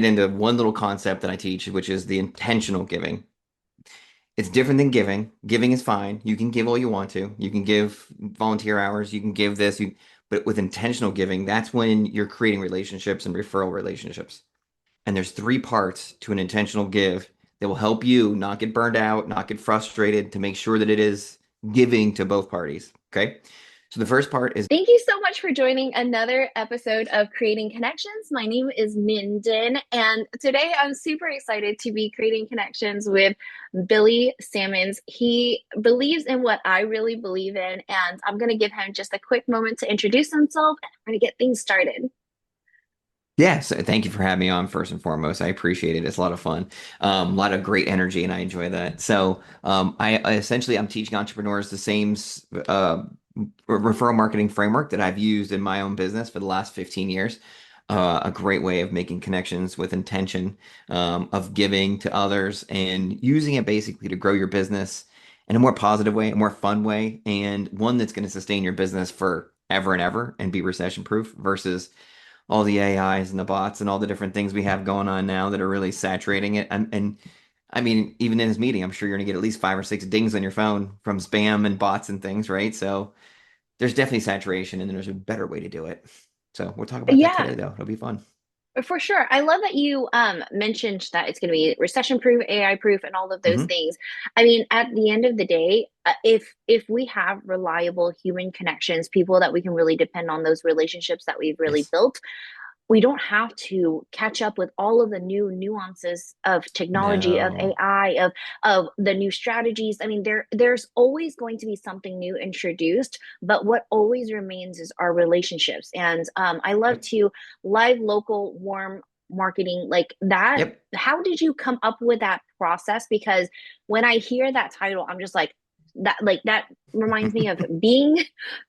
into one little concept that I teach, which is the intentional giving. It's different than giving. Giving is fine. You can give all you want to. You can give volunteer hours. You can give this. But with intentional giving, that's when you're creating relationships and referral relationships. And there's three parts to an intentional give that will help you not get burned out, not get frustrated, to make sure that it is giving to both parties. Okay. So the first part is Thank you so much for joining another episode of Creating Connections. My name is Minden, and today I'm super excited to be creating connections with Billy Sammons. He believes in what I really believe in, and I'm going to give him just a quick moment to introduce himself, and I'm going to get things started. yes. Thank you for having me on first and foremost. I appreciate it. It's a lot of fun, a lot of great energy, and I enjoy that. I essentially I'm teaching entrepreneurs the same referral marketing framework that I've used in my own business for the last 15 years. A great way of making connections with intention, of giving to others and using it basically to grow your business in a more positive way, a more fun way, and one that's going to sustain your business for ever and ever and be recession proof versus all the AIs and the bots and all the different things we have going on now that are really saturating it. And I mean, even in this meeting, I'm sure you're going to get at least 5 or 6 dings on your phone from spam and bots and things, right? So there's definitely saturation, and then there's a better way to do it. So we'll talk about that Yeah, today, though. It'll be fun. for sure. I love that you mentioned that it's going to be recession proof, AI proof, and all of those Hmm. things. I mean, at the end of the day, if we have reliable human connections, people that we can really depend on, those relationships that we've really Yes. built, we don't have to catch up with all of the new nuances of technology, of No. AI, of the new strategies. I mean, there's always going to be something new introduced, but what always remains is our relationships. And I love Yep. to live, local, warm marketing like that. Yep. How did you come up with that process? Because when I hear that title, I'm just like that reminds me of being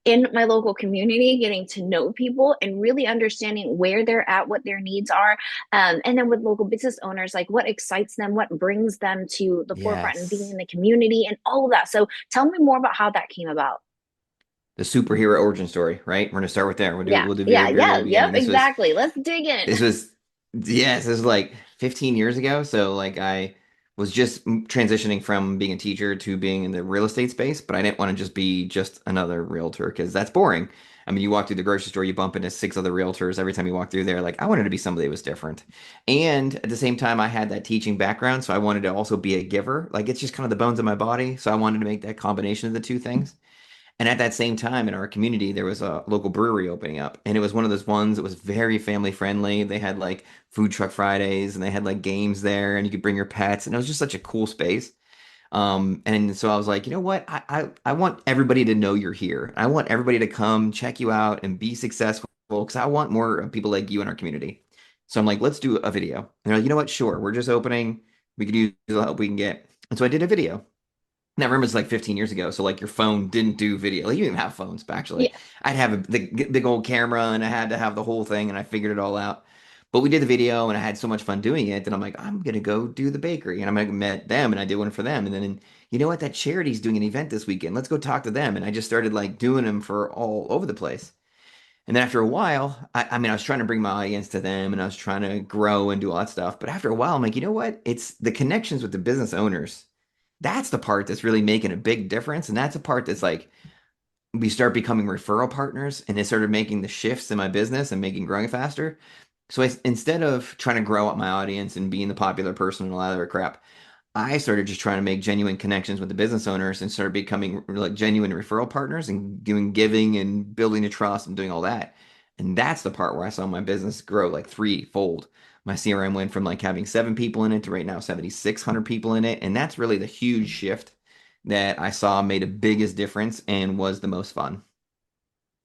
in my local community, getting to know people and really understanding where they're at, what their needs are. And then with local business owners, like what excites them, what brings them to the forefront and being Yes. in the community and all of that. So tell me more about how that came about. The superhero origin story, right? We're gonna start with there. We'll do Yeah, we'll do yeah, very, very, yeah, very yep, beginning. exactly. Let's dig in. This was yes, this was like 15 years ago. So like I was just transitioning from being a teacher to being in the real estate space, but I didn't want to just be just another realtor because that's boring. I mean, you walk through the grocery store, you bump into 6 other realtors every time you walk through there. Like I wanted to be somebody that was different. And at the same time, I had that teaching background, so I wanted to also be a giver. Like it's just kind of the bones of my body. So I wanted to make that combination of the two things. And at that same time, in our community, there was a local brewery opening up, and it was one of those ones that was very family friendly. They had like food truck Fridays, and they had like games there, and you could bring your pets, and it was just such a cool space. And so I was like, you know what? I want everybody to know you're here. I want everybody to come check you out and be successful because I want more people like you in our community. So I'm like, let's do a video. And they're like, you know what? Sure, we're just opening. We could use the help we can get. And so I did a video. Now, remember, it's like 15 years ago, so like your phone didn't do video. Like you didn't even have phones, but actually. Yeah. I'd have the big old camera, and I had to have the whole thing, and I figured it all out. But we did the video, and I had so much fun doing it that I'm like, I'm gonna go do the bakery, and I'm gonna met them, and I did one for them, and then you know what? That charity's doing an event this weekend. Let's go talk to them, and I just started like doing them for all over the place. And then after a while, I mean, I was trying to bring my audience to them, and I was trying to grow and do all that stuff. But after a while, I'm like, you know what? It's the connections with the business owners. That's the part that's really making a big difference. And that's the part that's like we start becoming referral partners and it started making the shifts in my business and making growing faster. So instead of trying to grow up my audience and being the popular person and all that other crap, I started just trying to make genuine connections with the business owners and started becoming like genuine referral partners and doing giving and building a trust and doing all that. And that's the part where I saw my business grow like threefold. My CRM went from like having 7 people in it to right now 7,600 people in it. And that's really the huge shift that I saw made the biggest difference and was the most fun.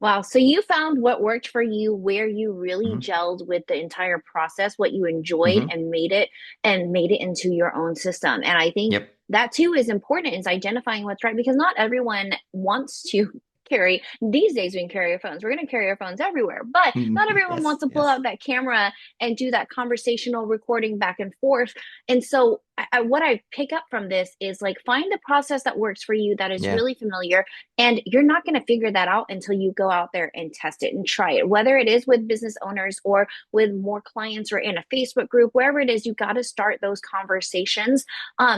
Wow. So you found what worked for you, where you really Hmm. gelled with the entire process, what you enjoyed Hmm. and made it into your own system. And I think Yep. that too is important is identifying what's right because not everyone wants to carry, these days we can carry our phones. We're going to carry our phones everywhere, but not everyone Yes, wants to pull yes. out that camera and do that conversational recording back and forth. And so what I pick up from this is like, find the process that works for you, that is Yeah, really familiar. And you're not going to figure that out until you go out there and test it and try it, whether it is with business owners or with more clients or in a Facebook group, wherever it is. You got to start those conversations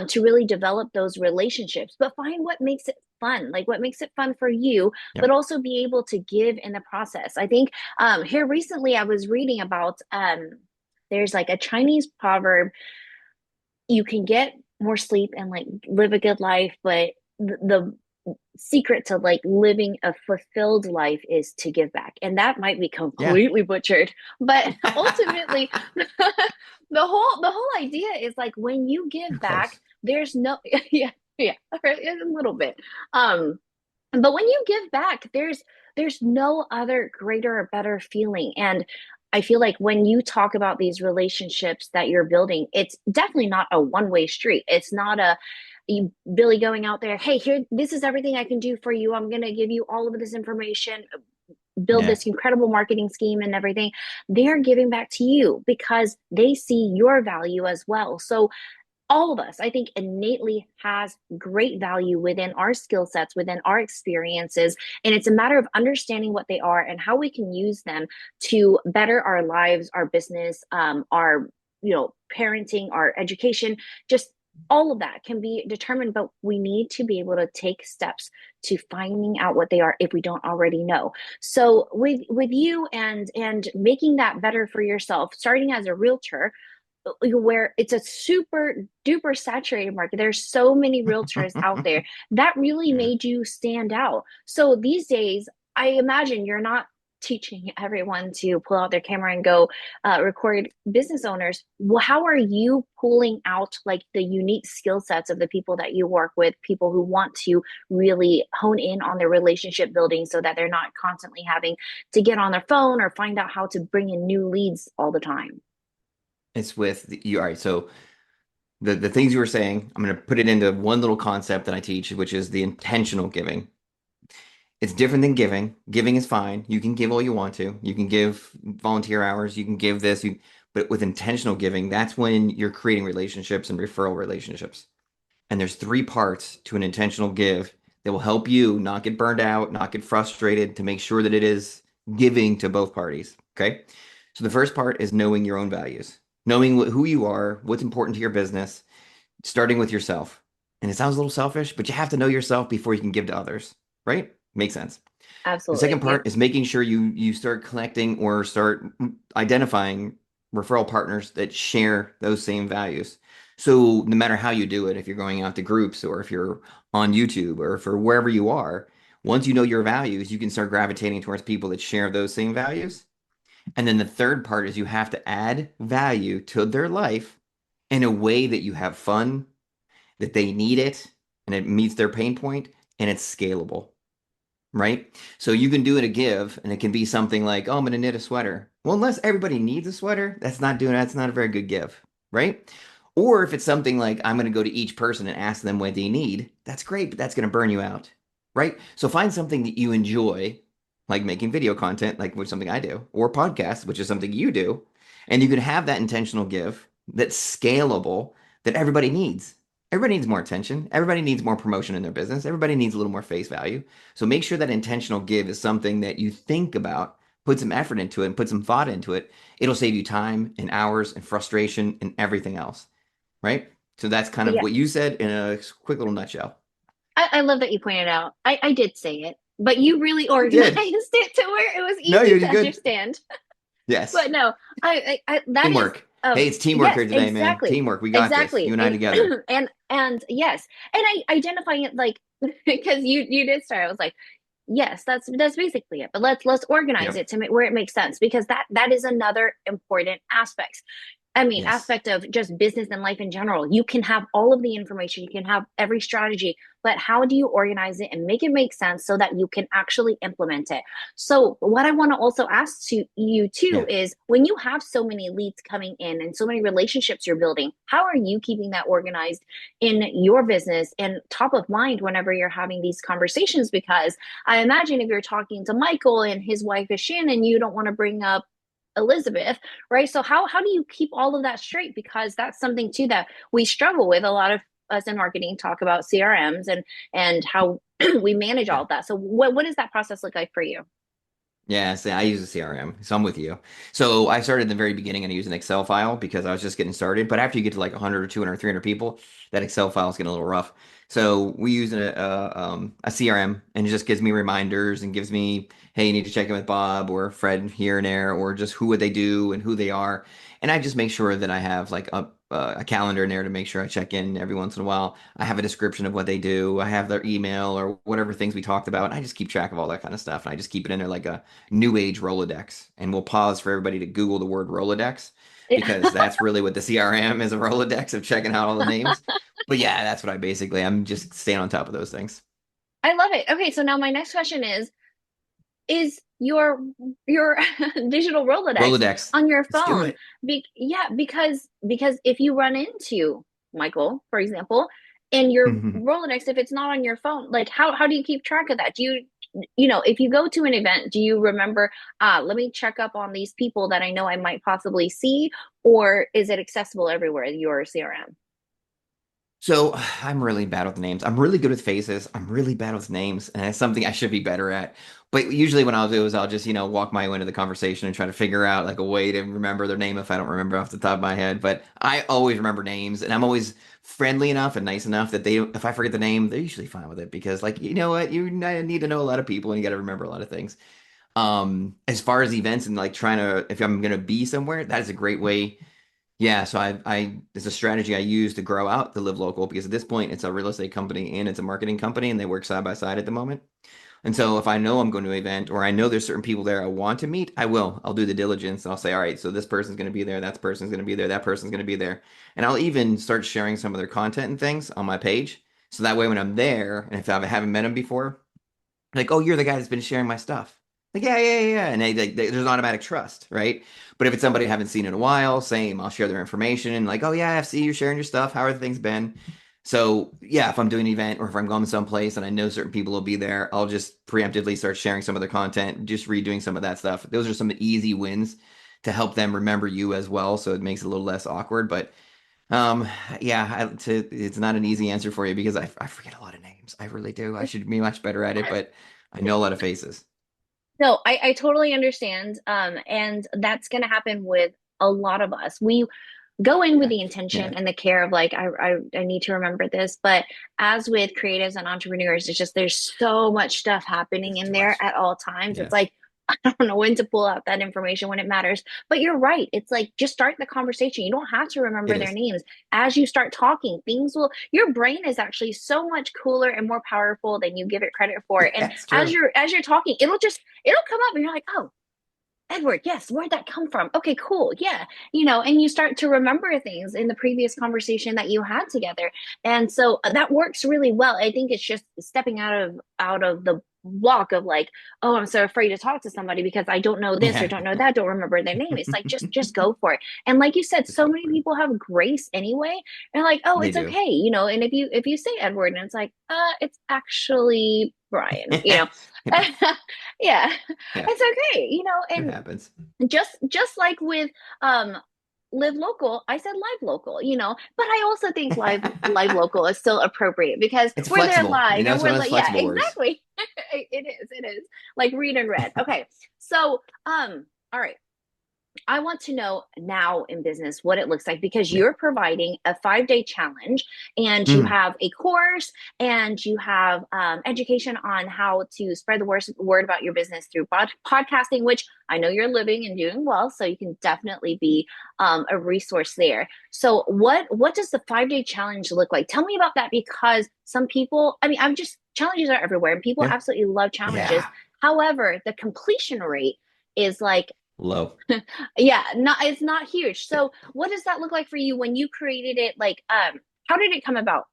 to really develop those relationships, but find what makes it fun, like what makes it fun for you, but yep, also be able to give in the process. I think here recently I was reading about there's like a Chinese proverb: you can get more sleep and like live a good life, but the secret to like living a fulfilled life is to give back. And that might be yeah. completely butchered, but ultimately the whole idea is like, when you You're give back, close. there's no yeah, yeah, a little bit. Um but when you give back, there's no other greater or better feeling. And I feel like when you talk about these relationships that you're building, it's definitely not a one-way street. It's not a you, Billy going out there, hey, here, this is everything I can do for you. I'm going to give you all of this information, build Yeah. this incredible marketing scheme and everything. They're giving back to you because they see your value as well. So all of us, I think, innately has great value within our skill sets, within our experiences. And it's a matter of understanding what they are and how we can use them to better our lives, our business, our, parenting, our education, just all of that can be determined, but we need to be able to take steps to finding out what they are if we don't already know. So with you and making that better for yourself, starting as a realtor, where it's a super duper saturated market. There's so many realtors out there that really Yeah. made you stand out. So these days, I imagine you're not teaching everyone to pull out their camera and go record business owners. Well, how are you pulling out like the unique skill sets of the people that you work with, people who want to really hone in on their relationship building so that they're not constantly having to get on their phone or find out how to bring in new leads all the time? It's with you. All right. So the things you were saying, I'm going to put it into one little concept that I teach, which is the intentional giving. It's different than giving. Giving is fine. You can give all you want to. You can give volunteer hours. You can give this. But with intentional giving, that's when you're creating relationships and referral relationships. And there's three parts to an intentional give that will help you not get burned out, not get frustrated, to make sure that it is giving to both parties. Okay. So the first part is knowing your own values, knowing who you are, what's important to your business, starting with yourself. And it sounds a little selfish, but you have to know yourself before you can give to others, right? Makes sense. The Absolutely. second Yep. part is making sure you start collecting or start identifying referral partners that share those same values. So no matter how you do it, if you're going out to groups or if you're on YouTube or for wherever you are, once you know your values, you can start gravitating towards people that share those same values. And then the third part is you have to add value to their life in a way that you have fun, that they need it, and it meets their pain point, and it's scalable, right? So you can do it a give, and it can be something like, "Oh, I'm going to knit a sweater." Well, unless everybody needs a sweater, that's not a very good give, right? Or if it's something like, "I'm going to go to each person and ask them what they need," that's great, but that's going to burn you out, right? So find something that you enjoy, like making video content, like which is something I do, or podcasts, which is something you do, and you can have that intentional give that's scalable that everybody needs. Everybody needs more attention. Everybody needs more promotion in their business. Everybody needs a little more face value. So make sure that intentional give is something that you think about, put some effort into it, and put some thought into it. It'll save you time and hours and frustration and everything else, right? So that's kind of Yeah. what you said in a quick little nutshell. I love that you pointed out. I did say it, but you really You organized did. it to where it was No, easy you're to good. understand. Yes. But no, that is Teamwork. Hey, it's teamwork yes, here today, man. exactly. Teamwork. We got this. You Exactly. and I And together. and yes. And I identifying it like because you did start. I was like, yes, that's basically it. But let's organize Yep. it to make where it makes sense, because that is another important aspect. I mean, Yes. aspect of just business and life in general. You can have all of the information, you can have every strategy, but how do you organize it and make it make sense so that you can actually implement it? So, what I want to also ask to you too Yeah. is when you have so many leads coming in and so many relationships you're building, how are you keeping that organized in your business and top of mind whenever you're having these conversations? Because I imagine if you're talking to Michael and his wife is Shannon, you don't want to bring up Elizabeth, right? So how do you keep all of that straight? Because that's something too that we struggle with. A lot of us in marketing talk about CRMs and how we manage all Yeah. of that. So what does that process look like for you? Yeah, see, I use a CRM, so I'm with you. So I started in the very beginning and I used an Excel file because I was just getting started. But after you get to like 100 or 200 or 300 people, that Excel file is getting a little rough. So we use a CRM, and it just gives me reminders and gives me, hey, you need to check in with Bob or Fred here and there, or just who would they do and who they are. And I just make sure that I have like a calendar in there to make sure I check in every once in a while. I have a description of what they do. I have their email or whatever things we talked about. And I just keep track of all that kind of stuff. And I just keep it in there like a new age Rolodex. And we'll pause for everybody to Google the word Rolodex because that's really what the CRM is, a Rolodex of checking out all the names. But yeah, that's what I'm just staying on top of those things. I love it. Okay, so now my next question is your digital Rolodex Rolodex. on your Let's do phone. it. Yeah, because if you run into Michael, for example, and your Rolodex, if it's not on your phone, like how do you keep track of that? Do you know, if you go to an event, do you remember, let me check up on these people that I know I might possibly see, or is it accessible everywhere, your CRM? So I'm really bad with names. I'm really good with faces. I'm really bad with names, and it's something I should be better at. But usually, when I'll do is I'll just walk my way into the conversation and try to figure out like a way to remember their name if I don't remember off the top of my head. But I always remember names, and I'm always friendly enough and nice enough that they, if I forget the name, they're usually fine with it because like you know what, need to know a lot of people and you got to remember a lot of things. As far as events and like trying to, if I'm gonna be somewhere, that is a great way. Yeah, so I it's a strategy I use to grow out the live local because at this point it's a real estate company and it's a marketing company and they work side by side at the moment. And so if I know I'm going to an event or I know there's certain people there I want to meet, I will. I'll do the diligence and I'll say, all right, so this person's going to be there, that person's going to be there, that person's going to be there. And I'll even start sharing some of their content and things on my page. So that way when I'm there and if I haven't met them before, like, oh, you're the guy that's been sharing my stuff. Like, yeah, yeah, yeah. And there's automatic trust, right? But if it's somebody I haven't seen in a while, same, I'll share their information and like, oh yeah, I see you sharing your stuff. How are things been? So yeah, if I'm doing an event or if I'm going someplace and I know certain people will be there, I'll just preemptively start sharing some of their content, just redoing some of that stuff. Those are some easy wins to help them remember you as well. So it makes it a little less awkward. But um, yeah, it's not an easy answer for you because I forget a lot of names. I really do. I should be much better at it, but I know a lot of faces. No, I totally understand. And that's going to happen with a lot of us. We go in with Yeah. the Yeah. intention and the care of like, I need to remember this. But as with creatives and entrepreneurs, it's just there's so much stuff happening It's in too there much. at all times. It's Yeah. like, I don't know when to pull out that information when it matters. But you're right. It's like just start the conversation. You don't have to It remember their is. names. As you start talking, things will, your brain is actually so much cooler and more powerful than you give it credit for. And Yeah, it's true. as you're talking, it'll come up and you're like, oh, Edward, yes, where'd that come from? Okay, cool. Yeah. You know, and you start to remember things in the previous conversation that you had together. And so that works really well. I think it's just stepping out of the block of like, oh, I'm so afraid to talk to somebody because I don't know this or Yeah. don't know that, don't remember their name. It's like just go for it. And like you said, Just so go many for it. people have grace anyway. And like, oh, They it's do. okay, you know, and if you say Edward and it's like, it's actually Brian, you know. Yeah. Yeah, Yeah. it's okay, you know, It and happens. just like with um live local, I said live local, you know, but I also think live local is still appropriate because It's we're there flexible. live and It's one we're of those like, yeah, flexible words. exactly. It is like read and read. Okay, so all right, I want to know now in business what it looks like because Yeah. you're providing a 5 day challenge and you Mm. have a course and you have education on how to spread the word about your business through podcasting, which I know you're living and doing well. So you can definitely be a resource there. So what does the 5 day challenge look like? Tell me about that because some people, I mean, I'm just challenges are everywhere and people Yeah. absolutely love challenges. Yeah. However, the completion rate is like low. Yeah, not it's not huge. So what does that look like for you when you created it? Like, how did it come about?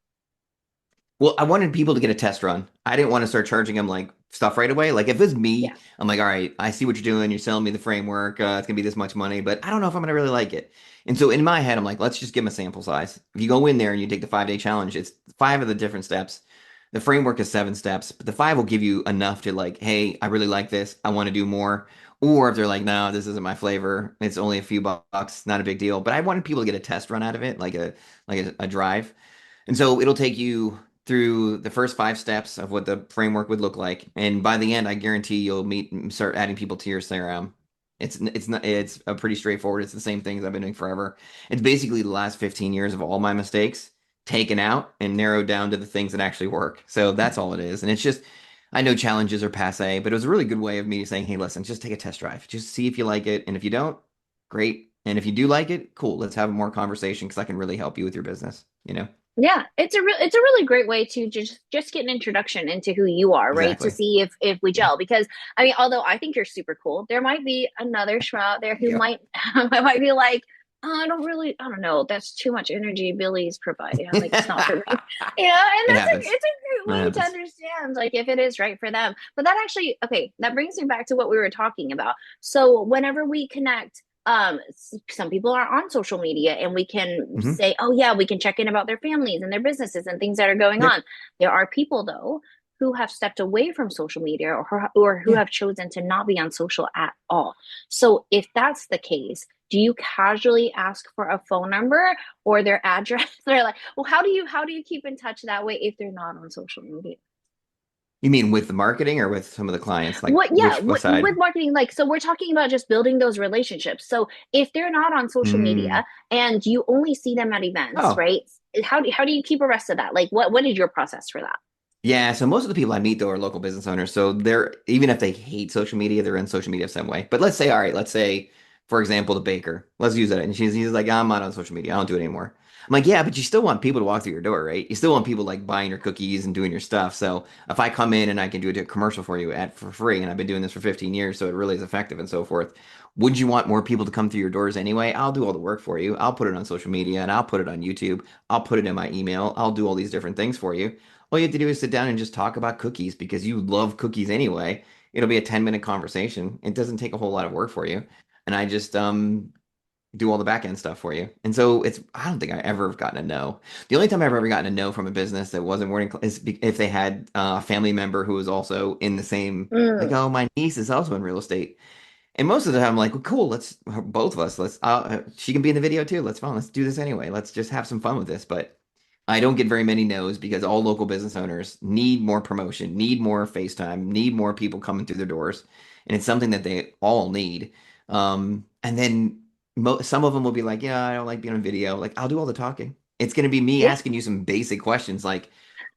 Well, I wanted people to get a test run. I didn't want to start charging them like stuff right away. Like if it's me, Yeah. I'm like, all right, I see what you're doing. You're selling me the framework. It's gonna be this much money, but I don't know if I'm gonna really like it. And so in my head, I'm like, let's just give them a sample size. If you go in there and you take the 5 day challenge, it's five of the different steps. The framework is 7 steps, but the five will give you enough to like, hey, I really like this. I want to do more. Or if they're like, no, this isn't my flavor. It's only a few bucks, not a big deal. But I wanted people to get a test run out of it, like a drive. And so it'll take you through the first 5 steps of what the framework would look like. And by the end, I guarantee you'll meet and start adding people to your CRM. It's a pretty straightforward. It's the same things I've been doing forever. It's basically the last 15 years of all my mistakes taken out and narrowed down to the things that actually work. So that's all it is. And it's just I know challenges are passe, but it was a really good way of me saying, hey, listen, just take a test drive. Just see if you like it. And if you don't, great. And if you do like it, cool. Let's have more conversation because I can really help you with your business, you know? Yeah, it's a really great way to just get an introduction into who you are, right? To Exactly. see if we Yeah. gel. Because I mean, although I think you're super cool, there might be another schmo out there who Yep. might be like, oh, I don't know, that's too much energy Billy's providing. I'm like, it's not for me, you know. And It that's happens. it's a It great way to happens. understand, like, if it is right for them. But that actually, okay, that brings me back to what we were talking about. So whenever we connect, some people are on social media and we can Hmm. say, oh yeah, we can check in about their families and their businesses and things that are going Yep. on. There are people though who have stepped away from social media, or who Yeah. have chosen to not be on social at all. So if that's the case, do you casually ask for a phone number or their address? They're like, well, how do you keep in touch that way if they're not on social media? You mean with the marketing or with some of the clients? Like What, yeah, which what with side? marketing, like, so we're talking about just building those relationships. So if they're not on social Hmm. media and you only see them at events, Oh, right? How do you keep abreast of that? Like, what is your process for that? yeah, so most of the people I meet though are local business owners. So they're even if they hate social media, they're in social media some way. But let's say, all right, let's say, for example, the baker. Let's use that. And he's like, I'm not on social media. I don't do it anymore. I'm like, yeah, but you still want people to walk through your door, right? You still want people like buying your cookies and doing your stuff. So if I come in and I can do a commercial for you at for free, and I've been doing this for 15 years, so it really is effective and so forth. Would you want more people to come through your doors anyway? I'll do all the work for you. I'll put it on social media and I'll put it on YouTube. I'll put it in my email. I'll do all these different things for you. All you have to do is sit down and just talk about cookies because you love cookies anyway. It'll be a 10-minute conversation. It doesn't take a whole lot of work for you. And I just do all the back end stuff for you. And so I don't think I ever have gotten a no. The only time I've ever gotten a no from a business that wasn't wording is if they had a family member who was also in the same, like, Mm, oh, my niece is also in real estate. And most of the time I'm like, well, cool, let's both of us, she can be in the video too. Let's fun. Let's do this anyway. Let's just have some fun with this. But I don't get very many no's because all local business owners need more promotion, need more FaceTime, need more people coming through their doors. And it's something that they all need. And then some of them will be like, yeah, I don't like being on video. Like, I'll do all the talking. It's going to be me yeah. asking you some basic questions like,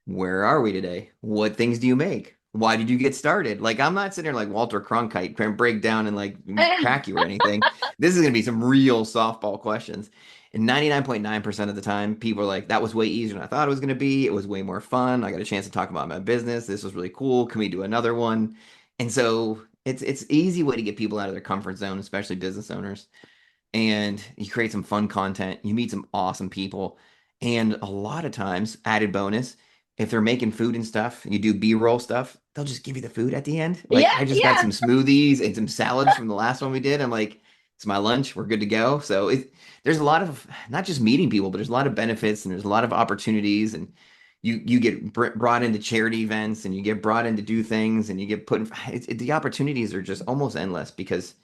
where are we today? What things do you make? Why did you get started? Like, I'm not sitting there like Walter Cronkite trying to break down and like crack you or anything. This is going to be some real softball questions. And 99.9% of the time, people are like, that was way easier than I thought it was going to be. It was way more fun. I got a chance to talk about my business. This was really cool. Can we do another one? And so it's easy way to get people out of their comfort zone, especially business owners, and you create some fun content. You meet some awesome people. And a lot of times, added bonus, if they're making food and stuff, you do B-roll stuff, they'll just give you the food at the end. Like, Yeah, I just got yeah. some smoothies and some salads from the last one we did. I'm like, it's my lunch. We're good to go. So there's a lot of not just meeting people, but there's a lot of benefits and there's a lot of opportunities. And you get brought into charity events and you get brought in to do things and you get put in, the opportunities are just almost endless because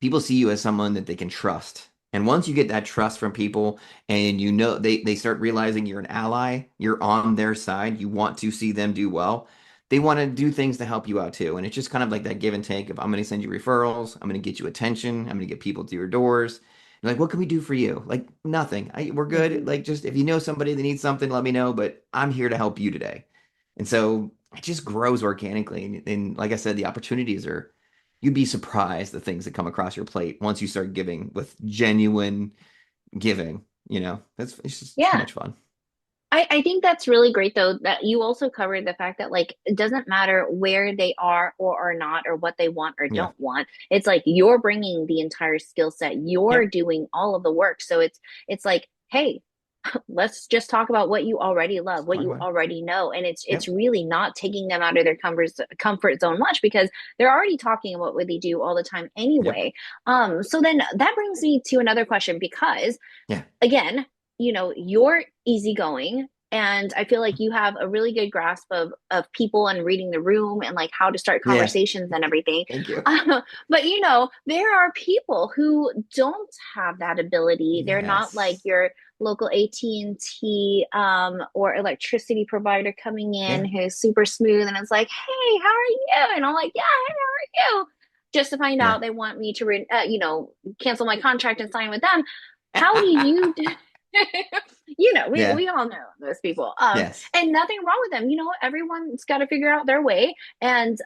people see you as someone that they can trust. And once you get that trust from people and you know they start realizing you're an ally, you're on their side, you want to see them do well, they want to do things to help you out too. And it's just kind of like that give and take of I'm going to send you referrals, I'm going to get you attention, I'm going to get people to your doors. You're like, what can we do for you? Like nothing. We're good. Mhm. Like just if you know somebody that needs something, let me know. But I'm here to help you today. And so it just grows organically. And like I said, the opportunities are you'd be surprised the things that come across your plate once you start giving with genuine giving. It's just too Yeah. much fun. I think that's really great though that you also covered the fact that like it doesn't matter where they are or are not or what they want or Yeah. don't want. It's like you're bringing the entire skill set. You're Yep. doing all of the work. So it's like, hey, let's just talk about what you already love, Let's what talk you about it. already know. And it's Yep. really not taking them out of their comfort zone much because they're already talking about what they do all the time Yep. anyway. So then that brings me to another question because Yeah. again, you're easygoing and I feel like you have a really good grasp of people and reading the room and like how to start Yeah. conversations and everything. Thank you. But there are people who don't have that ability. They're not like Yes. your local AT&T or electricity provider coming in Yeah. who's super smooth and it's like, "Hey, how are you?" And I'm like, "Yeah, hey, how are you?" Just to find Yeah. out they want me to cancel my contract and sign with them. How do you do? Yeah. We all know those people. Yes. And nothing wrong with them. Everyone's got to figure out their way. And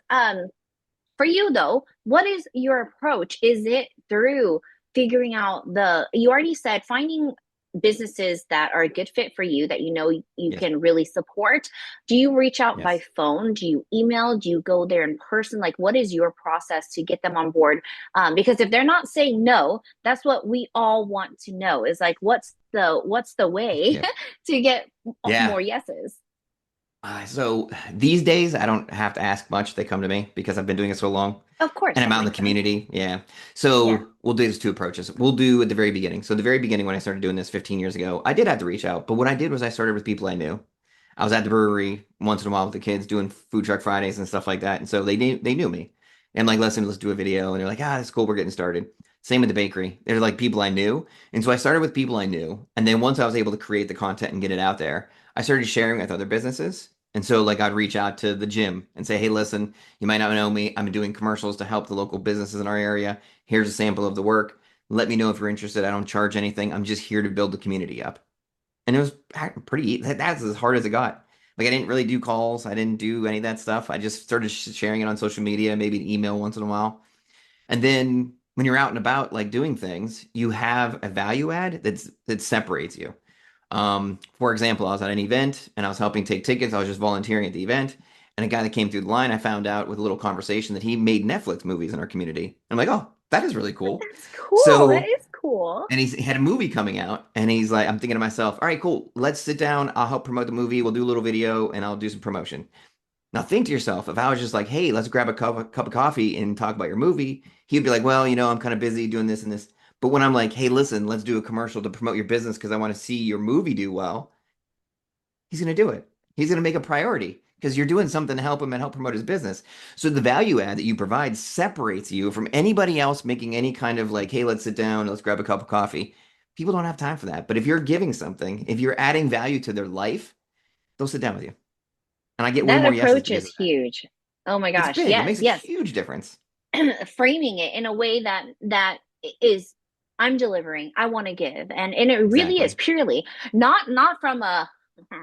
for you though, what is your approach? Is it through figuring out you already said finding businesses that are a good fit for you that you Yes. can really support? Do you reach out by Yes. phone? Do you email? Do you go there in person? Like, what is your process to get them on board? Because if they're not saying no, that's what we all want to know is like, what's the way Yep. to get Yeah. more yeses? So these days, I don't have to ask much. They come to me because I've been doing it so long. Of course, And I'm that out in the makes sense. community. Yeah. Yeah. So we'll do this two approaches. We'll do at the very beginning. So at the very beginning, when I started doing this 15 years ago, I did have to reach out. But what I did was I started with people I knew. I was at the brewery once in a while with the kids doing food truck Fridays and stuff like that. And so they knew me. And like, listen, let's do a video. And they're like, that's cool. We're getting started. Same with the bakery. They're like people I knew. And so I started with people I knew. And then once I was able to create the content and get it out there, I started sharing with other businesses. And so like I'd reach out to the gym and say, hey, listen, you might not know me. I'm doing commercials to help the local businesses in our area. Here's a sample of the work. Let me know if you're interested. I don't charge anything. I'm just here to build the community up. And it was pretty, that's as hard as it got. Like I didn't really do calls. I didn't do any of that stuff. I just started sharing it on social media, maybe an email once in a while. And then when you're out and about, like doing things, you have a value add that separates you. For example, I was at an event and I was helping take tickets. I was just volunteering at the event. And a guy that came through the line, I found out with a little conversation that he made Netflix movies in our community. I'm like, oh, that is really cool. That's cool. That So, is cool. and he had a movie coming out, and he's like, I'm thinking to myself, all right, cool. Let's sit down. I'll help promote the movie. We'll do a little video and I'll do some promotion. Now, think to yourself, if I was just like, hey, let's grab a cup of coffee and talk about your movie, he'd be like, well, I'm kind of busy doing this and this. But when I'm like, hey, listen, let's do a commercial to promote your business because I want to see your movie do well, he's going to do it. He's going to make a priority because you're doing something to help him and help promote his business. So the value add that you provide separates you from anybody else making any kind of like, hey, let's sit down, let's grab a cup of coffee. People don't have time for that. But if you're giving something, if you're adding value to their life, they'll sit down with you. And I get way That more yeses approach because is of that. huge. Oh my It's gosh. big. It Yes, makes a yes. huge difference. Framing it in a way that is I'm delivering, I want to give. And it really is Exactly. purely not from a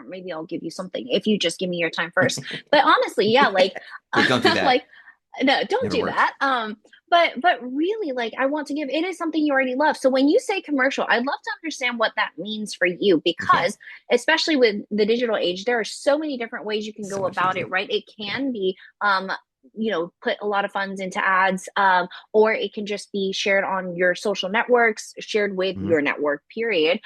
maybe I'll give you something if you just give me your time first. But honestly, yeah, like Yeah, don't do that. like no, don't Never do works. that. But really, like I want to give. It is something you already love. So when you say commercial, I'd love to understand what that means for you, Yeah. because especially with the digital age, there are so many different ways you can So go much about it. easier. Right? It Yeah. can be put a lot of funds into ads, or it can just be shared on your social networks, shared with Hmm. your network. Period.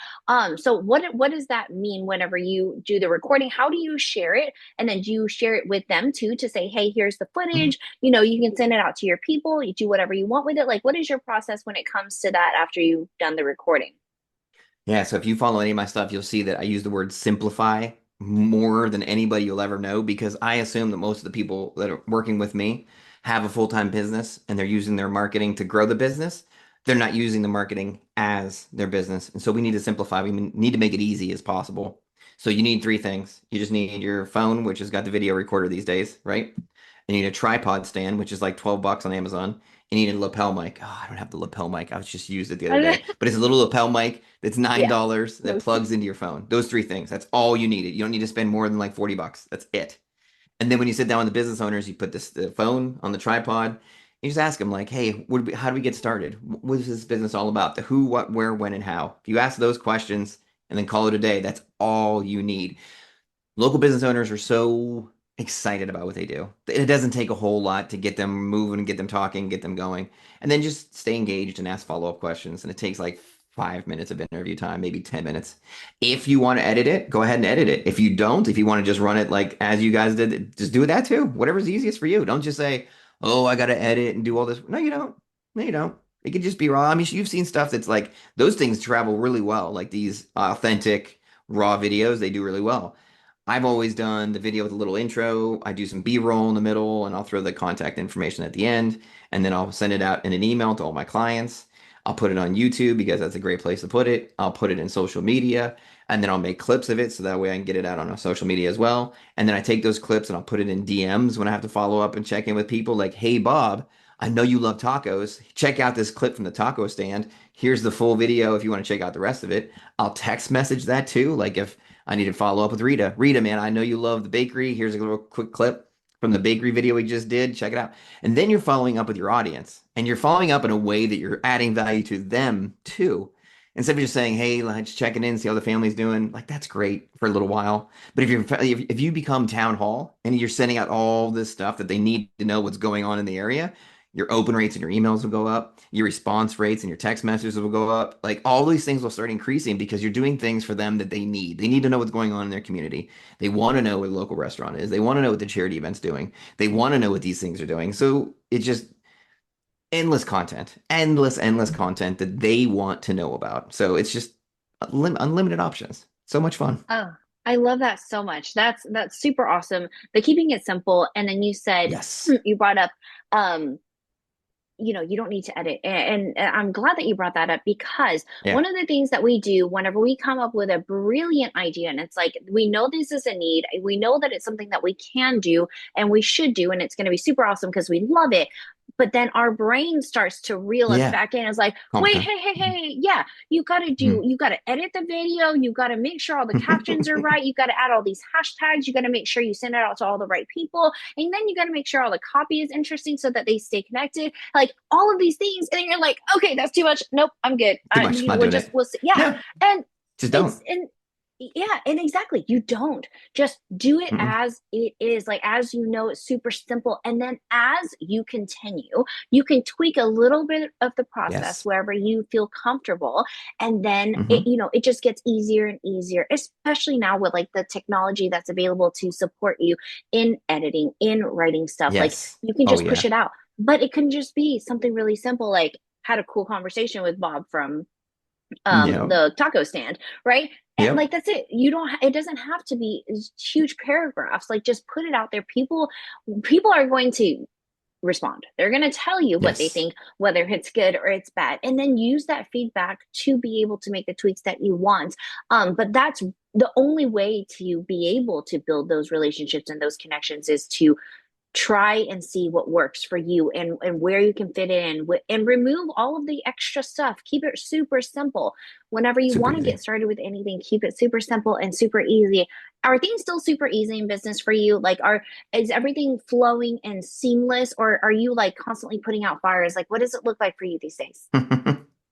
So what does that mean whenever you do the recording? How do you share it? And then do you share it with them too to say, hey, here's the Hmm. footage? You can send it out to your people. You do whatever you want with it. Like, what is your process when it comes to that after you've done the recording? Yeah. So if you follow any of my stuff, you'll see that I use the word simplify more than anybody you'll ever know because I assume that most of the people that are working with me have a full-time business and they're using their marketing to grow the business. They're not using the marketing as their business. And so we need to simplify. We need to make it easy as possible. So you need three things. You just need your phone, which has got the video recorder these days, right? You need a tripod stand, which is like 12 bucks on Amazon. You need a lapel mic. Oh, I don't have the lapel mic. I was just used it the other day. But it's a little lapel mic that's Yeah, $9 that most plugs into your phone. Those three things. That's all you need. You don't need to spend more than like 40 bucks. That's it. And then when you sit down with the business owners, you put the phone on the tripod. You just ask them like, "Hey, how do we get started? What is this business all about? The who, what, where, when, and how." If you ask those questions, and then call it a day. That's all you need. Local business owners are so excited about what they do. It doesn't take a whole lot to get them moving, get them talking, get them going, and then just stay engaged and ask follow-up questions. And it takes like 5 minutes of interview time, maybe 10 minutes. If you want to edit it, go ahead and edit it. If you don't, if you want to just run it like as you guys did, just do that too. Whatever's easiest for you. Don't just say, "Oh, I got to edit and do all this." No, you don't. No, you don't. It could just be raw. I mean, you've seen stuff that's like those things travel really well, like these authentic raw videos, they do really well. I've always done the video with a little intro. I do some B-roll in the middle, and I'll throw the contact information at the end, and then I'll send it out in an email to all my clients. I'll put it on YouTube because that's a great place to put it. I'll put it in social media, and then I'll make clips of it so that way I can get it out on social media as well. And then I take those clips and I'll put it in DMs when I have to follow up and check in with people like, "Hey, Bob, I know you love tacos. Check out this clip from the taco stand. Here's the full video if you want to check out the rest of it." I'll text message that too. Like if I need to follow up with Rita. Rita, man, I know you love the bakery. Here's a little quick clip from the bakery video we just did. Check it out. And then you're following up with your audience, and you're following up in a way that you're adding value to them too. Instead of just saying, "Hey, just checking in, see how the family's doing," like that's great for a little while. But if you become town hall and you're sending out all this stuff that they need to know what's going on in the area, your open rates and your emails will go up, your response rates and your text messages will go up. Like all these things will start increasing because you're doing things for them that they need. They need to know what's going on in their community. They want to know what a local restaurant is. They want to know what the charity event's doing. They want to know what these things are doing. So it's just endless content, endless content that they want to know about. So it's just unlimited options. So much fun. Oh, I love that so much. That's super awesome. The keeping it simple. And then you said Yes. you brought up um you don't need to edit. And I'm glad that you brought that up because Yeah. one of the things that we do whenever we come up with a brilliant idea, and it's like, we know this is a need, we know that it's something that we can do and we should do, and it's going to be super awesome because we love it. But then our brain starts to reel us Yeah. back in. It's like, Calm wait, down. hey, yeah, Mhm. you got to edit the video. You got to make sure all the captions are right. You got to add all these hashtags. You got to make sure you send it out to all the right people. And then you got to make sure all the copy is interesting so that they stay connected, like all of these things. And then you're like, okay, that's too much. Nope, I'm good. Too much. Not doing it. We'll see. Yeah. No, And just it's, don't. and yeah, and exactly. You don't just do it Mm-mm. as it is, like as you know, it's super simple. And then as you continue, you can tweak a little bit of the process Yes. wherever you feel comfortable. And then Hmm. it just gets easier and easier, especially now with like the technology that's available to support you in editing, in writing stuff. Like Yes. you can Oh just push yeah. it out. But it can just be something really simple, like had a cool conversation with Bob from Yep. the taco stand, right? And like Yep. that's it. You don't it doesn't have to be huge paragraphs. Like just put it out there. People are going to respond. They're going to tell you what they Yes. think, whether it's good or it's bad, and then use that feedback to be able to make the tweaks that you want. But that's the only way to be able to build those relationships and those connections is to try and see what works for you and where you can fit in and remove all of the extra stuff. Keep it super simple. Whenever you Super want to get easy. started with anything, keep it super simple and super easy. Are things still super easy in business for you? Like is everything flowing and seamless, or are you like constantly putting out fires? Like what does it look like for you these days?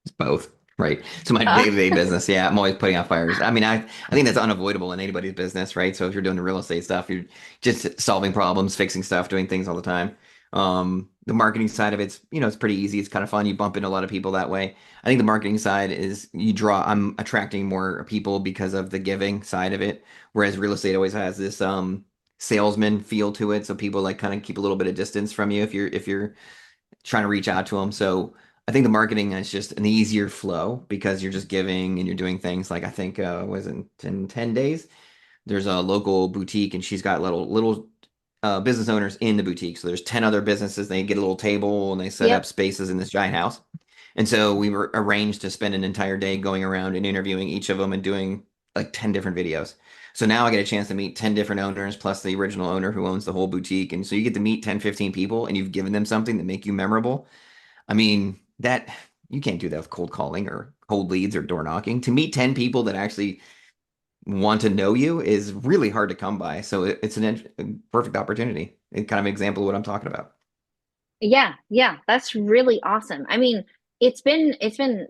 It's both, right? So my Uh, day-to-day business, yeah, I'm always putting out fires. I mean, I think that's unavoidable in anybody's business, right? So if you're doing the real estate stuff, you're just solving problems, fixing stuff, doing things all the time. The marketing side of it's, it's pretty easy. It's kind of fun. You bump into a lot of people that way. I think the marketing side is I'm attracting more people because of the giving side of it, whereas real estate always has this salesman feel to it. So people like kind of keep a little bit of distance from you if you're trying to reach out to them. So I think the marketing is just an easier flow because you're just giving and you're doing things like I think was in 10 days. There's a local boutique and she's got little business owners in the boutique. So there's 10 other businesses. They get a little table and they set up yep. spaces in this giant house. And so we were arranged to spend an entire day going around and interviewing each of them and doing like 10 different videos. So now I get a chance to meet 10 different owners plus the original owner who owns the whole boutique. And so you get to meet 10, 15 people and you've given them something that make you memorable. I mean, that you can't do that with cold calling or cold leads or door knocking. To meet 10 people that actually want to know you is really hard to come by. So it's a perfect opportunity. It's kind of an example of what I'm talking about. Yeah, that's really awesome. I mean, It's been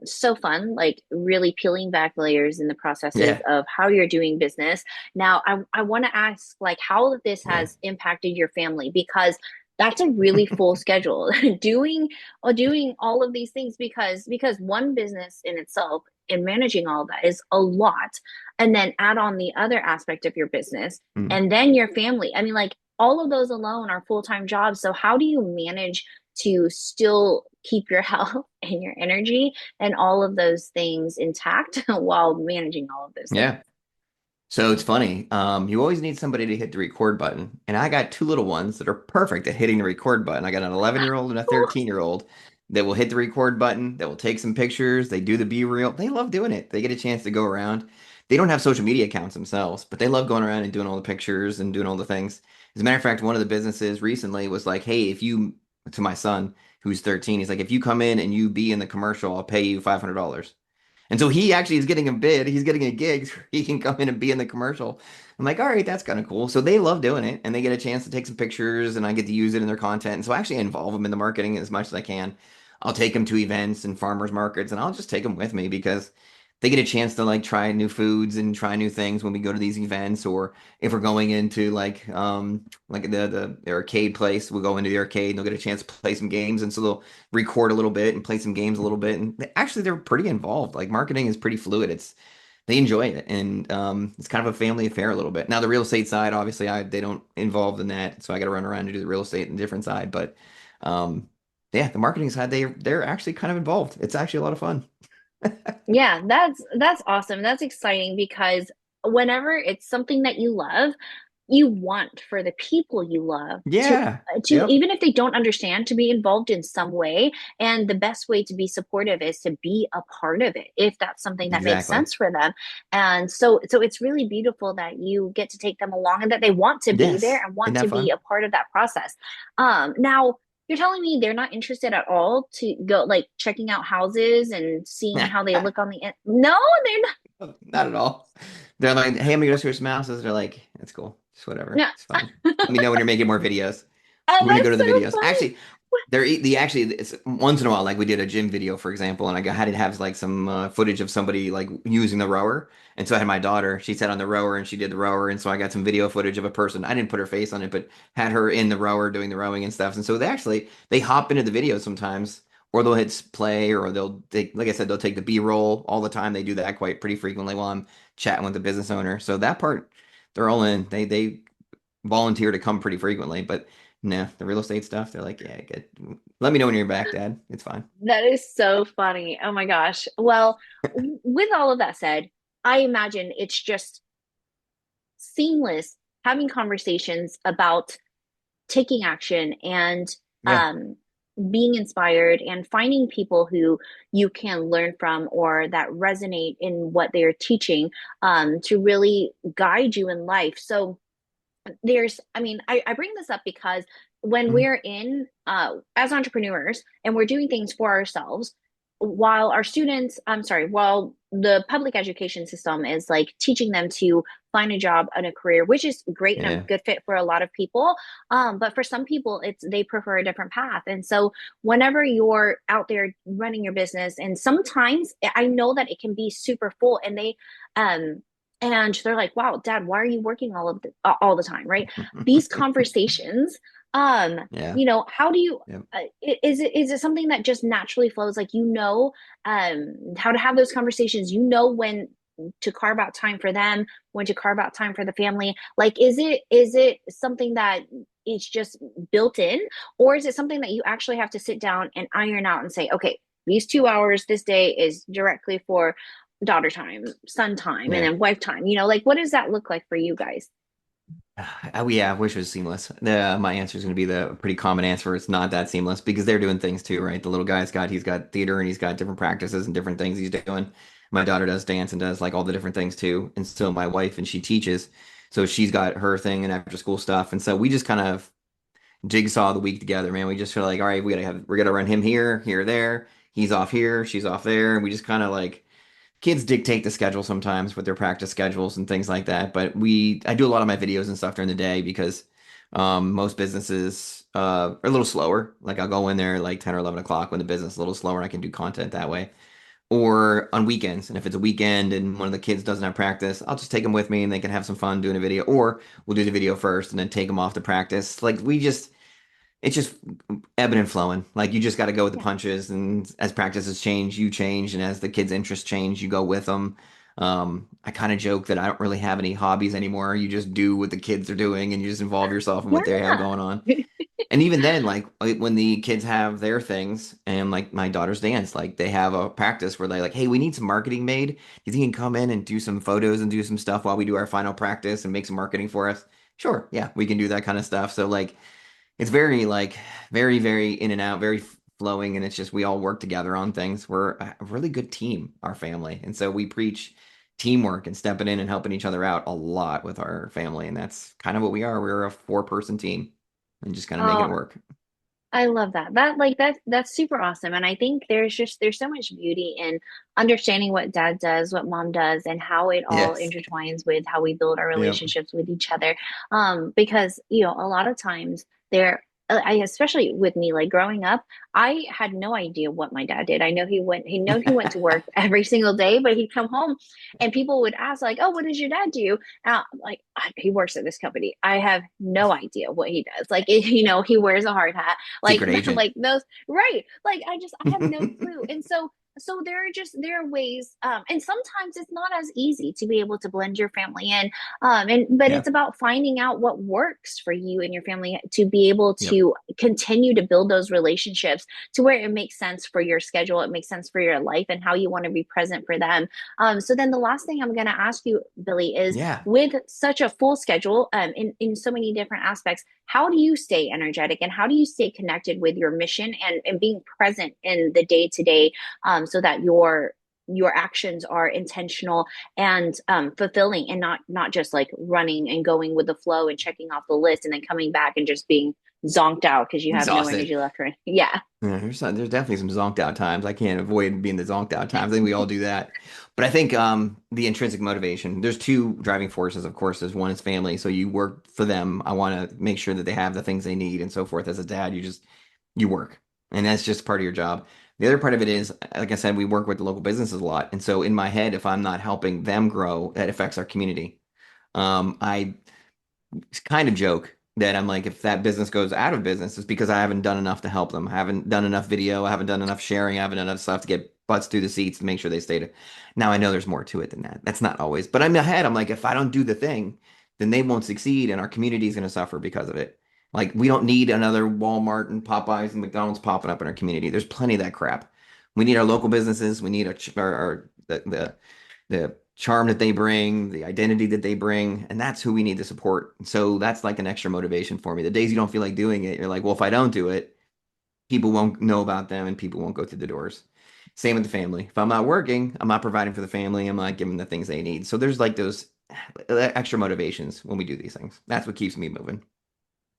so fun, like really peeling back layers in the processes Yeah, of how you're doing business. Now, I want to ask like how this yeah, has impacted your family because that's a really full schedule doing all of these things because one business in itself and managing all of that is a lot. And then add on the other aspect of your business mm, and then your family. I mean, like all of those alone are full-time jobs. So how do you manage to still keep your health and your energy and all of those things intact while managing all of those things? yeah. So it's funny. You always need somebody to hit the record button. And I got two little ones that are perfect at hitting the record button. I got an 11-year-old and a 13-year-old that will hit the record button, that will take some pictures. They do the be-real. They love doing it. They get a chance to go around. They don't have social media accounts themselves, but they love going around and doing all the pictures and doing all the things. As a matter of fact, one of the businesses recently was like, hey, if you, to my son, who's 13, he's like, if you come in and you be in the commercial, I'll pay you $500. And so he actually is getting a bid. He's getting a gig so he can come in and be in the commercial. I'm like, all right, that's kind of cool. So they love doing it and they get a chance to take some pictures and I get to use it in their content. And so I actually involve them in the marketing as much as I can. I'll take them to events and farmers markets and I'll just take them with me because they get a chance to like try new foods and try new things when we go to these events or if we're going into like the arcade place, we'll go into the arcade and they'll get a chance to play some games and so they'll record a little bit and play some games a little bit. And actually, they're pretty involved. Like marketing is pretty fluid. They enjoy it, and it's kind of a family affair a little bit. Now, the real estate side, obviously, they don't involve in that, so I got to run around and do the real estate and different side. But um, yeah, the marketing side, they're actually kind of involved. It's actually a lot of fun. Yeah, that's awesome. That's exciting because whenever it's something that you love, you want for the people you love Yeah. to Yep. even if they don't understand to be involved in some way. And the best way to be supportive is to be a part of it if that's something that makes Exactly. sense for them. And so it's really beautiful that you get to take them along and that they want to be there Yes. and Isn't want to that be fun? a part of that process. Now you're telling me they're not interested at all to go like checking out houses and seeing how they look on the no, they're not. Not at all. They're like, hey, I'm gonna go search some houses. They're like, that's cool. Just whatever. No. It's fine. Let me know when you're making more videos. Oh, We're gonna go that's to the so videos. funny. Actually, the actually it's once in a while, like we did a gym video, for example, and had to have like some footage of somebody like using the rower. And so I had my daughter, she sat on the rower and she did the rower, and so I got some video footage of a person. I didn't put her face on it, but had her in the rower doing the rowing and stuff. And so they hop into the video sometimes, or they'll hit play, or like I said, they'll take the B-roll all the time. They do that quite pretty frequently while I'm chatting with the business owner. So that part, they're all in. They volunteer to come pretty frequently, but no, the real estate stuff, they're like, yeah, get, let me know when you're back, Dad. It's fine. That is so funny. Oh my gosh. Well, with all of that said, I imagine it's just seamless having conversations about taking action and Yeah, um, being inspired and finding people who you can learn from or that resonate in what they're teaching to really guide you in life. So, I mean, I bring this up because when mhm, we're in as entrepreneurs and we're doing things for ourselves while our students, I'm sorry, while the public education system is like teaching them to find a job and a career, which is great and a yeah, good fit for a lot of people, but for some people they prefer a different path. And so whenever you're out there running your business, and sometimes I know that it can be super full, um and they're like, wow, Dad, why are you working all the time, right? These conversations, yeah, how do you yeah. is it something that just naturally flows, like how to have those conversations, when to carve out time for them, when to carve out time for the family, like is it something that is just built in, or is it something that you actually have to sit down and iron out and say, okay, these 2 hours this day is directly for daughter time, son time, and Yeah. then wife time. Like what does that look like for you guys? Yeah, I wish it was seamless. My answer is going to be the pretty common answer. It's not that seamless because they're doing things too, right? The little he's got theater and he's got different practices and different things he's doing. My daughter does dance and does like all the different things too. And so my wife and she teaches. So she's got her thing and after school stuff. And so we just kind of jigsaw the week together, man. We just feel like, all right, we're gonna run him here, here, there. He's off here, she's off there. And we just kind of like kids dictate the schedule sometimes with their practice schedules and things like that. But I do a lot of my videos and stuff during the day because Most businesses are a little slower. Like I'll go in there like 10 or 11 o'clock when the business is a little slower and I can do content that way. Or on weekends. And if it's a weekend and one of the kids doesn't have practice, I'll just take them with me and they can have some fun doing a video. Or we'll do the video first and then take them off to practice. Like it's just ebbing and flowing. Like you just got to go with the Yeah. punches. And as practices change, you change. And as the kids' interests change, you go with them. I kind of joke that I don't really have any hobbies anymore. You just do what the kids are doing and you just involve yourself in what they have Yeah. going on. And even then, like when the kids have their things, and like my daughter's dance, like they have a practice where they're like, "Hey, we need some marketing made. Do you think you can come in and do some photos and do some stuff while we do our final practice and make some marketing for us?" Sure, yeah, we can do that kind of stuff. So like, it's very like very in and out, very flowing, and it's just we all work together on things. We're a really good team, our family, and so we preach teamwork and stepping in and helping each other out a lot with our family, and that's kind of what we are. We're a four-person team and just kind of making it Oh, work. I love that. That's super awesome. And I think there's so much beauty in understanding what dad does, what mom does, and how it all Yes. intertwines with how we build our Yep. relationships with each other. Because a lot of times I especially with me, like growing up, I had no idea what my dad did. He went to work every single day, but he'd come home and people would ask like, "Oh, what does your dad do?" Like he works at this company. I have no idea what he does. Like, he wears a hard hat like Secret agent. like those, right? Like I have no clue. And so there are ways, and sometimes it's not as easy to be able to blend your family in, and but Yeah. it's about finding out what works for you and your family to be able Yep. to continue to build those relationships to where it makes sense for your schedule, it makes sense for your life and how you want to be present for them. So then the last thing I'm going to ask you, Billy, is Yeah. with such a full schedule, in so many different aspects, how do you stay energetic and how do you stay connected with your mission and being present in the day to day, so that your actions are intentional and fulfilling and not just like running and going with the flow and checking off the list and then coming back and just being zonked out because you have no Exhausted. energy left. Yeah. Yeah, there's definitely some zonked out times. I can't avoid being the zonked out times. I think we all do that. But I think the intrinsic motivation, there's two driving forces, of course. There's one is family. So you work for them. I want to make sure that they have the things they need and so forth. As a dad, you work. And that's just part of your job. The other part of it is, like I said, we work with the local businesses a lot. And so in my head, if I'm not helping them grow, that affects our community. I kind of joke that I'm like, if that business goes out of business, it's because I haven't done enough to help them. I haven't done enough video. I haven't done enough sharing. I haven't done enough stuff to get butts through the seats to make sure they stay. Now I know there's more to it than that. That's not always, but I'm ahead. I'm like, if I don't do the thing, then they won't succeed, and our community is going to suffer because of it. Like we don't need another Walmart and Popeyes and McDonald's popping up in our community. There's plenty of that crap. We need our local businesses. We need our the charm that they bring, the identity that they bring, and that's who we need to support. So that's like an extra motivation for me. The days you don't feel like doing it, you're like, well, if I don't do it, people won't know about them and people won't go through the doors. Same with the family. If I'm not working, I'm not providing for the family, I'm not giving the things they need. So there's like those extra motivations when we do these things. That's what keeps me moving.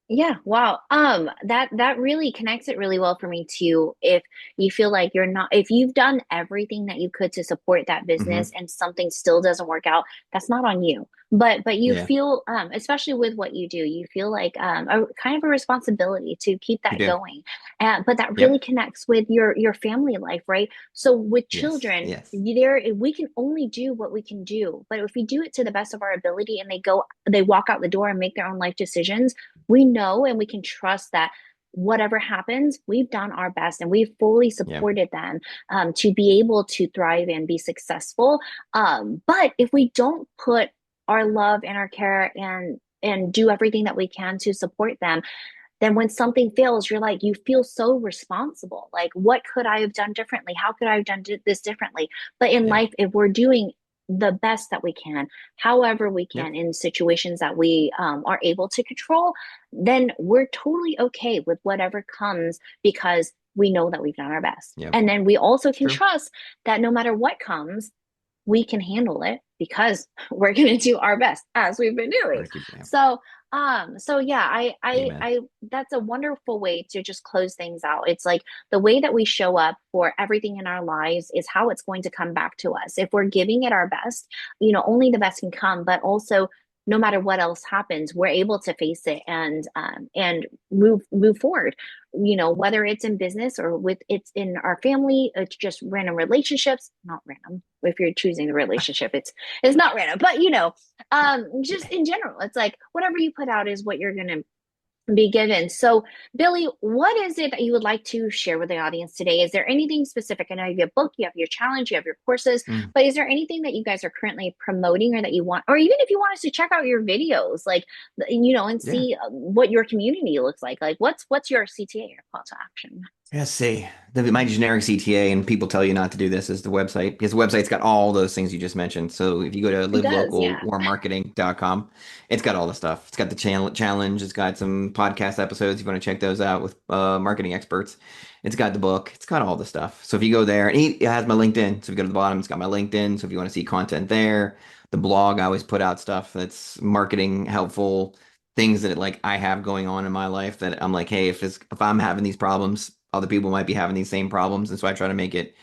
Yeah, wow. That really connects it really well for me too. If you feel like if you've done everything that you could to support that business Hmm. and something still doesn't work out, that's not on you. But you Yeah, feel, especially with what you do, you feel like a kind of a responsibility to keep you that do. going. But that really Yep. connects with your family life, right? So with Yes. children, Yes. we can only do what we can do. But if we do it to the best of our ability and they walk out the door and make their own life decisions, we know and we can trust that whatever happens, we've done our best and we've fully Yep. supported them, to be able to thrive and be successful. But if we don't put our love and our care and do everything that we can to support them, then when something fails, you feel so responsible. Like, what could I have done differently? How could I have done this differently? But in Yep. life, if we're doing the best that we can, however we can, Yep. in situations that we are able to control, then we're totally okay with whatever comes because we know that we've done our best. Yep. And then we also It's can true. trust that no matter what comes, we can handle it because we're going to do our best as we've been We're doing. gonna keep. Yep. So yeah, Amen. that's a wonderful way to just close things out. It's like the way that we show up for everything in our lives is how it's going to come back to us. If we're giving it our best, only the best can come, but also no matter what else happens, we're able to face it and move forward. Whether it's in business or with it's in our family, it's just random relationships, not random. If you're choosing the relationship, it's not random, but just in general, it's like whatever you put out is what you're gonna be given. So, Billy, what is it that you would like to share with the audience today? Is there anything specific? I know you have a book, you have your challenge, you have your courses, Mm, but is there anything that you guys are currently promoting or that you want, or even if you want us to check out your videos, like, and yeah. see what your community looks like? Like, what's your CTA, your call to action? Yeah, see, my generic CTA, and people tell you not to do this, is the website because the website's got all those things you just mentioned. So if you go to It does, yeah. livelocalwarmarketing.com, it's got all the stuff. It's got the challenge. It's got some podcast episodes. If you want to check those out with marketing experts. It's got the book. It's got all the stuff. So if you go there, and it has my LinkedIn. So if you go to the bottom, it's got my LinkedIn. So if you want to see content there, the blog, I always put out stuff that's marketing helpful things that like I have going on in my life that I'm like, hey, if I'm having these problems, other people might be having these same problems, and so I try to make it.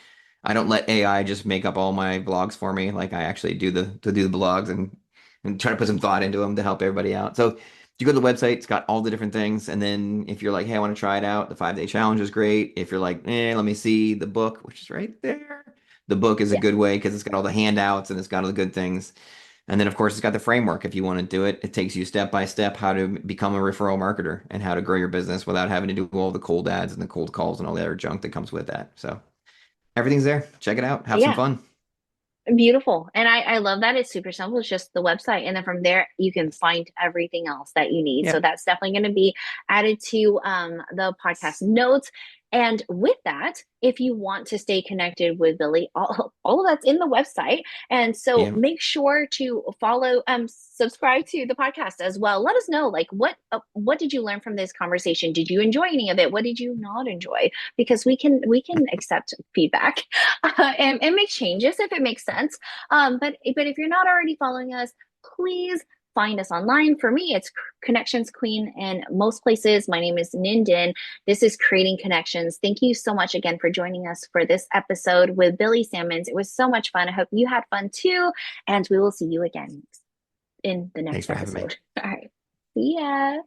I don't let AI just make up all my blogs for me. Like I actually do the blogs and try to put some thought into them to help everybody out. So if you go to the website, it's got all the different things, and then if you're like, hey, I want to try it out, the 5 day challenge is great. If you're like, let me see the book, which is right there. The book is a Yeah. good way because it's got all the handouts and it's got all the good things. And then, of course, it's got the framework. If you want to do it, it takes you step by step how to become a referral marketer and how to grow your business without having to do all the cold ads and the cold calls and all the other junk that comes with that. So everything's there. Check it out. Have some Yeah. fun. Beautiful. And I love that. It's super simple. It's just the website. And then from there, you can find everything else that you need. So Yep. that's definitely going to be added to the podcast notes. And with that, if you want to stay connected with Billy, all of that's in the website. And so Yeah. make sure to follow, subscribe to the podcast as well. Let us know, like, what did you learn from this conversation? Did you enjoy any of it? What did you not enjoy? Because we can accept feedback and make changes if it makes sense. But if you're not already following us, please find us online. For me, it's Connections Queen in most places. My name is Ninden. This is Creating Connections. Thank you so much again for joining us for this episode with Billy Sammons. It was so much fun. I hope you had fun too. And we will see you again in the Thanks next for having me. episode. All right. See ya.